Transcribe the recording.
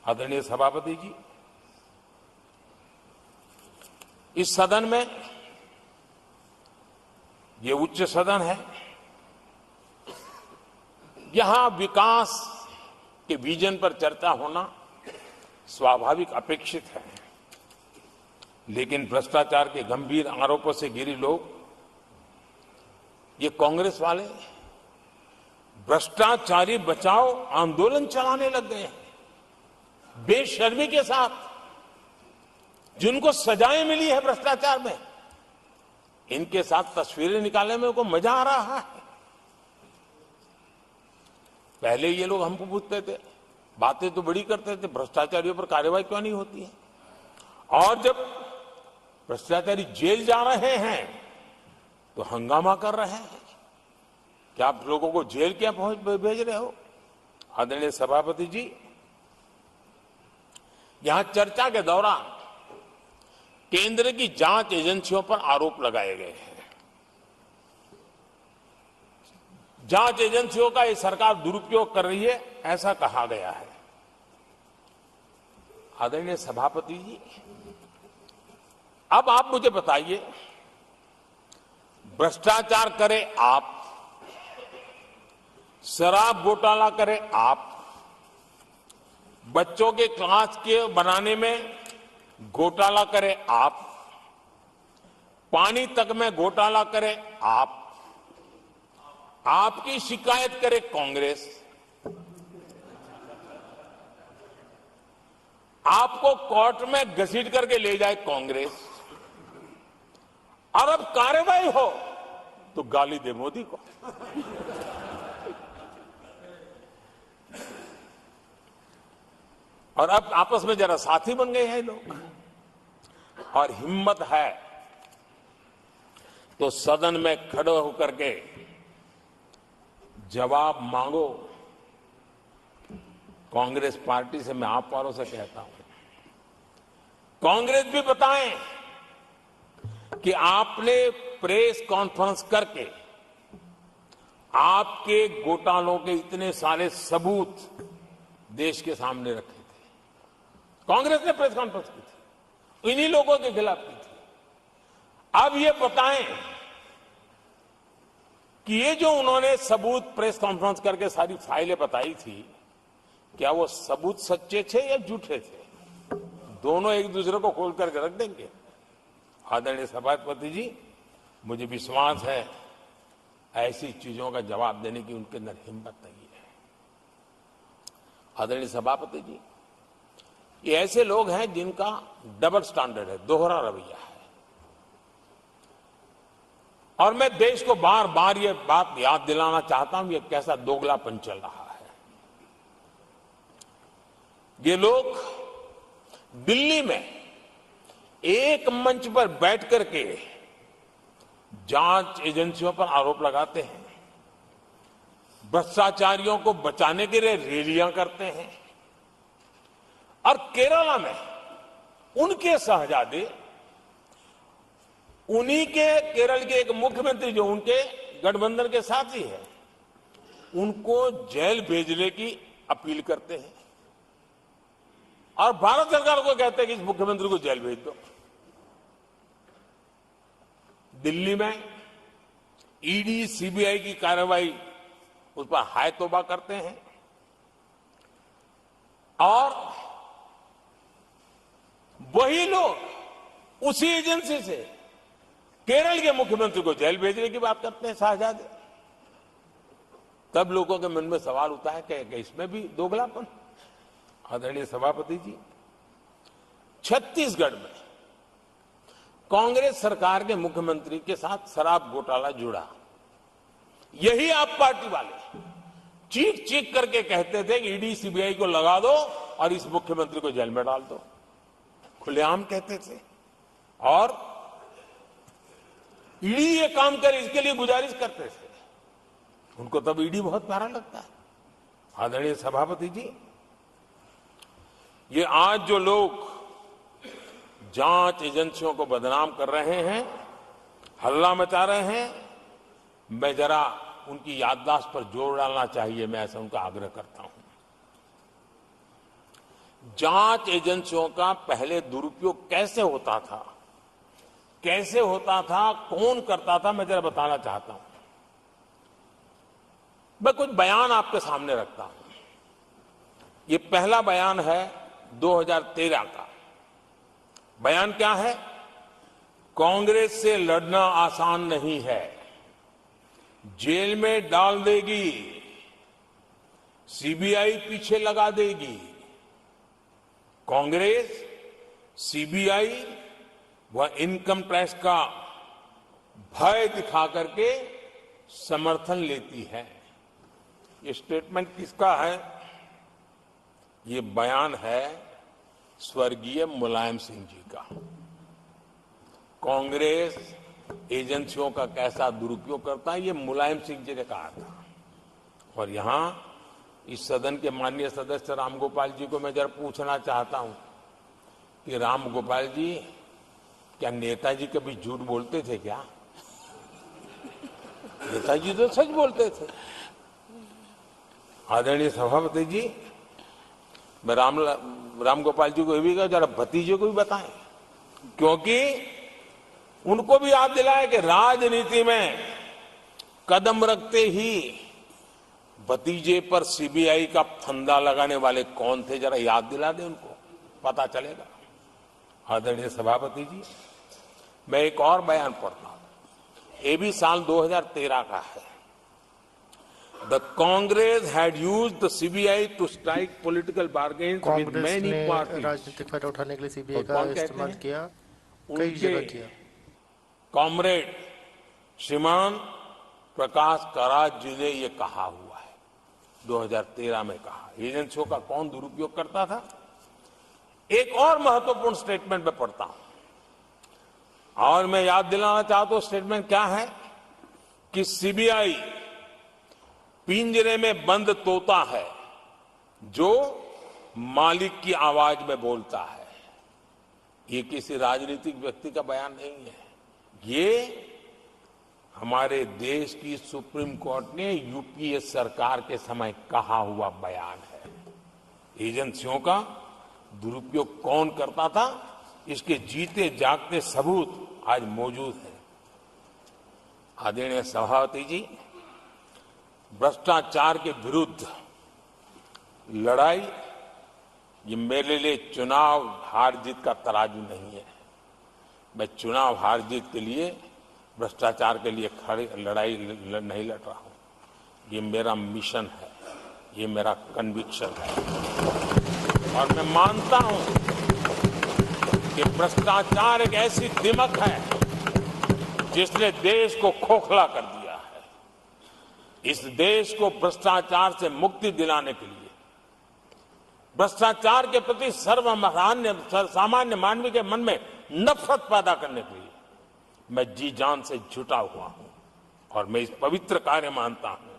आदरणीय सभापति जी, इस सदन में, ये उच्च सदन है, यहां विकास के विजन पर चर्चा होना स्वाभाविक अपेक्षित है, लेकिन भ्रष्टाचार के गंभीर आरोपों से घिरे लोग, ये कांग्रेस वाले भ्रष्टाचारी बचाओ आंदोलन चलाने लग गए हैं बेशर्मी के साथ। जिनको सजाएं मिली है भ्रष्टाचार में, इनके साथ तस्वीरें निकालने में उनको मजा आ रहा है। पहले ये लोग हमको पूछते थे, बातें तो बड़ी करते थे, भ्रष्टाचारियों पर कार्रवाई क्यों नहीं होती है? और जब भ्रष्टाचारी जेल जा रहे हैं तो हंगामा कर रहे हैं। क्या आप लोगों को जेल क्या भेज रहे हो? आदरणीय सभापति जी, यहां चर्चा के दौरान केंद्र की जांच एजेंसियों पर आरोप लगाए गए हैं। जांच एजेंसियों का ये सरकार दुरुपयोग कर रही है, ऐसा कहा गया है। आदरणीय सभापति जी, अब आप मुझे बताइए, भ्रष्टाचार करे आप, शराब घोटाला करे आप, बच्चों के क्लास के बनाने में घोटाला करे आप, पानी तक में घोटाला करे आप, आपकी शिकायत करे कांग्रेस, आपको कोर्ट में घसीट करके ले जाए कांग्रेस, और अब कार्रवाई हो तो गाली दे मोदी को। और अब आपस में जरा साथी बन गए हैं लोग। और हिम्मत है तो सदन में खड़े होकर के जवाब मांगो। कांग्रेस पार्टी से मैं आप वालों से कहता हूं, कांग्रेस भी बताएं कि आपने प्रेस कॉन्फ्रेंस करके आपके घोटालों के इतने सारे सबूत देश के सामने रखे थे। कांग्रेस ने प्रेस कॉन्फ्रेंस की थी, इन्हीं लोगों के खिलाफ की थी। अब ये बताएं कि ये जो उन्होंने सबूत प्रेस कॉन्फ्रेंस करके सारी फाइलें बताई थी, क्या वो सबूत सच्चे थे या झूठे थे? दोनों एक दूसरे को खोल करके रख देंगे। आदरणीय सभापति जी, मुझे विश्वास है ऐसी चीजों का जवाब देने की उनके अंदर हिम्मत नहीं है। आदरणीय सभापति जी, ये ऐसे लोग हैं जिनका डबल स्टैंडर्ड है, दोहरा रवैया है। और मैं देश को बार बार ये बात याद दिलाना चाहता हूं, ये कैसा दोगलापन चल रहा है। ये लोग दिल्ली में एक मंच पर बैठ करके जांच एजेंसियों पर आरोप लगाते हैं, भ्रष्टाचारियों को बचाने के लिए रैलियां करते हैं, और केरला में उनके शहजादे, उन्हीं के केरल के एक मुख्यमंत्री जो उनके गठबंधन के साथी है, उनको जेल भेजने की अपील करते हैं, और भारत सरकार को कहते हैं कि इस मुख्यमंत्री को जेल भेज दो। दिल्ली में ईडी सीबीआई की कार्रवाई उस पर हाय तौबा करते हैं, और वही लोग उसी एजेंसी से केरल के मुख्यमंत्री को जेल भेजने की बात करते हैं, शहजादे। तब लोगों के मन में सवाल उठता है कि इसमें भी दोगलापन। आदरणीय सभापति जी, छत्तीसगढ़ में कांग्रेस सरकार के मुख्यमंत्री के साथ शराब घोटाला जुड़ा। यही आप पार्टी वाले चीख चीख करके कहते थे कि ईडी सीबीआई को लगा दो और इस मुख्यमंत्री को जेल में डाल दो, खुलेआम कहते थे। और ईडी ये काम करे इसके लिए गुजारिश करते थे। उनको तब ईडी बहुत प्यारा लगता है। आदरणीय सभापति जी, ये आज जो लोग जांच एजेंसियों को बदनाम कर रहे हैं, हल्ला मचा रहे हैं, मैं जरा उनकी याददाश्त पर जोर डालना चाहिए, मैं ऐसा उनका आग्रह करता हूं। जांच एजेंसियों का पहले दुरुपयोग कैसे होता था, कौन करता था, मैं जरा बताना चाहता हूं। मैं कुछ बयान आपके सामने रखता हूं। ये पहला बयान है 2013 का। बयान क्या है? कांग्रेस से लड़ना आसान नहीं है, जेल में डाल देगी, सीबीआई पीछे लगा देगी। कांग्रेस सीबीआई व इनकम टैक्स का भय दिखा करके समर्थन लेती है। ये स्टेटमेंट किसका है? ये बयान है स्वर्गीय मुलायम सिंह जी का। कांग्रेस एजेंसियों का कैसा दुरुपयोग करता है, ये मुलायम सिंह जी ने कहा था। और यहां इस सदन के माननीय सदस्य रामगोपाल जी को मैं जरा पूछना चाहता हूं कि रामगोपाल जी, क्या नेताजी कभी झूठ बोलते थे क्या? नेताजी तो सच बोलते थे। आदरणीय सभापति जी, मैं रामगोपाल जी को ये भी कहा जरा भतीजे को भी बताएं, क्योंकि उनको भी याद दिलाए कि राजनीति में कदम रखते ही भतीजे पर सीबीआई का फंदा लगाने वाले कौन थे, जरा याद दिला दें उनको, पता चलेगा। आदरणीय सभापति जी, मैं एक और बयान पढ़ता हूं। ये भी साल 2013 का है। The Congress had used the CBI to strike political bargains with many parties. राजनीतिक फायदा उठाने के लिए सीबीआई का इस्तेमाल किया, कई जगह किया। कॉमरेड श्रीमान प्रकाश कराज जी ने ये कहा हुआ है, 2013 में कहा। एजेंसियों का कौन दुरुपयोग करता था? एक और महत्वपूर्ण स्टेटमेंट में पढ़ता हूं और मैं याद दिलाना चाहता हूं स्टेटमेंट क्या है कि सीबीआई पिंजरे में बंद तोता है जो मालिक की आवाज में बोलता है। ये किसी राजनीतिक व्यक्ति का बयान नहीं है, ये हमारे देश की सुप्रीम कोर्ट ने यूपीए सरकार के समय कहा हुआ बयान है। एजेंसियों का दुरुपयोग कौन करता था, इसके जीते जागते सबूत आज मौजूद हैं। आदरणीय सभापति जी, भ्रष्टाचार के विरुद्ध लड़ाई ये मेरे लिए चुनाव हार जीत का तराजू नहीं है। मैं चुनाव हार जीत के लिए, भ्रष्टाचार के लिए खड़ी लड़ाई नहीं लड़ रहा हूं। ये मेरा मिशन है, ये मेरा कन्विक्शन है। और मैं मानता हूं कि भ्रष्टाचार एक ऐसी दिमक है जिसने देश को खोखला कर दिया है। इस देश को भ्रष्टाचार से मुक्ति दिलाने के लिए, भ्रष्टाचार के प्रति सामान्य मानवीय के मन में नफरत पैदा करने के लिए मैं जी जान से जुटा हुआ हूं और मैं इस पवित्र कार्य मानता हूं